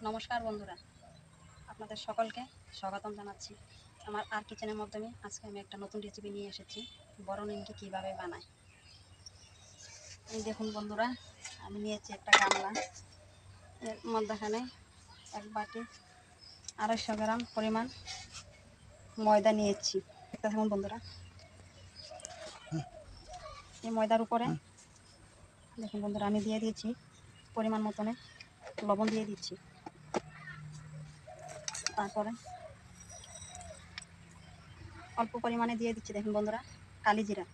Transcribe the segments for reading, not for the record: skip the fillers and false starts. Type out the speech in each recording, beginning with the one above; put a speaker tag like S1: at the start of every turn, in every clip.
S1: নমস্কার বন্ধুরা, আপনাদের সকলকে স্বাগতম জানাচ্ছি আমার আর কিচেনের মাধ্যমে। আজকে আমি একটা নতুন রেসিপি নিয়ে এসেছি, বড় নিমকি কীভাবে বানায়। এই দেখুন বন্ধুরা, আমি নিয়েছি একটা গামলা, এর মধ্যখানে এক বাটি 250 গ্রাম পরিমাণ ময়দা নিয়েছি। একটা দেখুন বন্ধুরা, এই ময়দার উপরে দেখুন বন্ধুরা আমি দিয়ে দিয়েছি পরিমাণ মতনে লবণ দিয়ে দিচ্ছি। তারপরে অল্প পরিমাণে দিয়ে দিচ্ছি দেখুন বন্ধুরা কালি জিরা।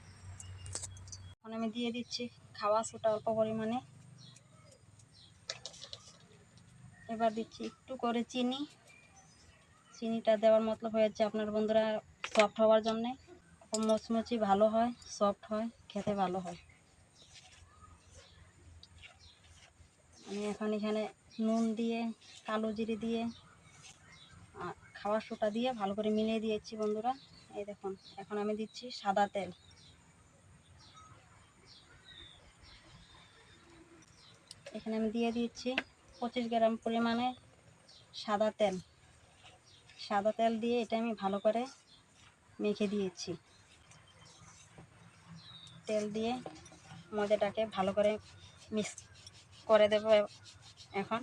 S1: এখন আমি দিয়ে দিচ্ছি খাওয়া সোডা অল্প পরিমাণে। এবার দিচ্ছি একটু করে চিনি। চিনিটা দেওয়ার মতলব হয়েছে আপনার বন্ধুরা সফট হওয়ার জন্যে, মুচমুচি ভালো হয়, সফট হয়, খেতে ভালো হয়। আমি এখন এখানে নুন দিয়ে, কালো জিরে দিয়ে, খাওয়া সোডা দিয়ে ভালো করে মিলিয়ে দিয়েছি বন্ধুরা। এই দেখুন, এখন আমি দিচ্ছি সাদা তেল। এখানে আমি দিয়ে দিচ্ছি 25 গ্রাম পরিমাণে সাদা তেল। সাদা তেল দিয়ে এটা আমি ভালো করে মেখে দিয়েছি। তেল দিয়ে ময়দাটাকে ভালো করে মিক্স করে দেব। এখন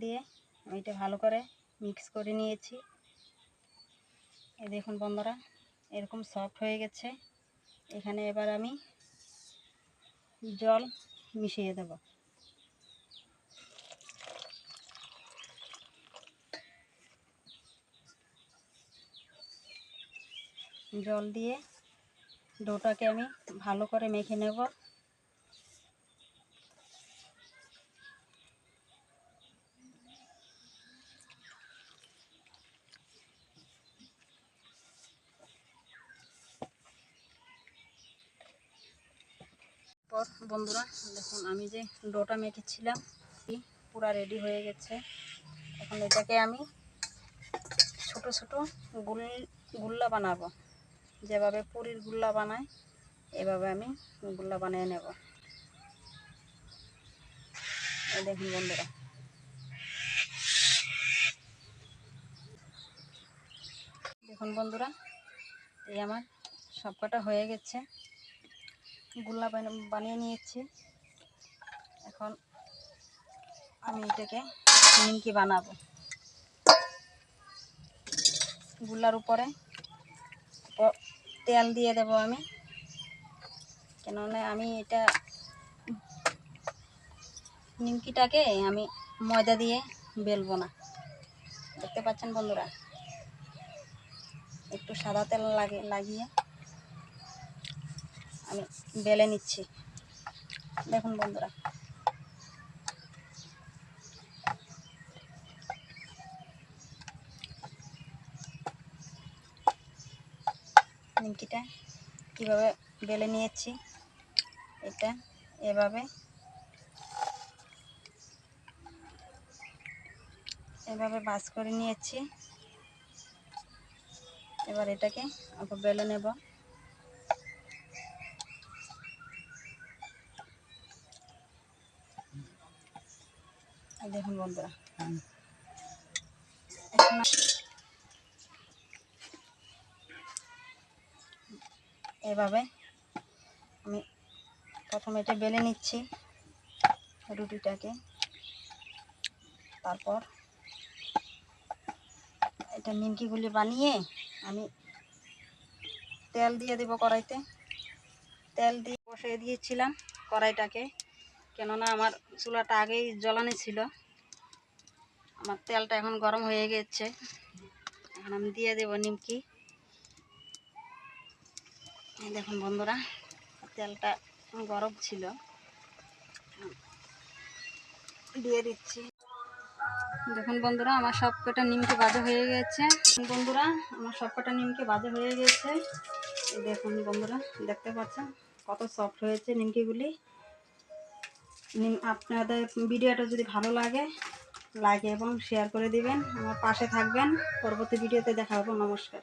S1: দিয়ে আমি এটা ভালো করে মিক্স করে নিয়েছি। এই দেখুন বন্ধুরা এরকম সফট হয়ে গেছে। এখানে এবার আমি জল মিশিয়ে দেব। জল দিয়ে ডোটাকে আমি ভালো করে মেখে নেব। বন্ধুরা দেখুন আমি যে ডোটা মেখেছিলাম পুরা রেডি হয়ে গেছে। এখন এটাকে আমি ছোট ছোট গুল্লা বানাবো। যেভাবে পুরির গুল্লা বানায় এভাবে আমি গুল্লা বানিয়ে নেব। এই দেখুন বন্ধুরা, দেখুন বন্ধুরা এই আমার সবকটা হয়ে গেছে, গুল্লা বানিয়ে নিয়েছি। এখন আমি এটাকে নিমকি বানাবো। গুল্লার উপরে তেল দিয়ে দেব আমি, কেননা আমি এটা নিমকিটাকে আমি ময়দা দিয়ে বেলবো না। দেখতে পাচ্ছেন বন্ধুরা, একটু সাদা তেল লাগিয়ে আমি বেলে নিচ্ছি। দেখুন বন্ধুরা, নিমকিটা কীভাবে বেলে নিয়েছি, এটা এভাবে ভাঁজ করে নিয়েছি। এবার এটাকে অল্প বেলে নেব। দেখুন বন্ধুরা, এভাবে আমি প্রথমে এটা বেলে নিচ্ছি রুটিটাকে। তারপর এটা নিমকিগুলি বানিয়ে আমি তেল দিয়ে দেব কড়াইতে। তেল দিয়ে বসিয়ে দিয়েছিলাম কড়াইটাকে, কেননা আমার চুলাটা আগেই জ্বালানো ছিল। আমার তেলটা এখন গরম হয়ে গেছে। এখন আমি দিয়ে দেব নিমকি। দেখুন বন্ধুরা, তেলটা গরম ছিল, দিয়ে দিচ্ছি। দেখুন বন্ধুরা আমার সবকটা নিমকি ভাজা হয়ে গেছে। বন্ধুরা আমার সবকটা নিমকি ভাজা হয়ে গেছে। দেখুন বন্ধুরা, দেখতে পাচ্ছেন কত সফট হয়েছে নিমকিগুলি। আপনাদের ভিডিওটা যদি ভালো লাগে লাইক এবং শেয়ার করে দিবেন, আমার পাশে থাকবেন। পরবর্তী ভিডিওতে দেখা হবে। নমস্কার।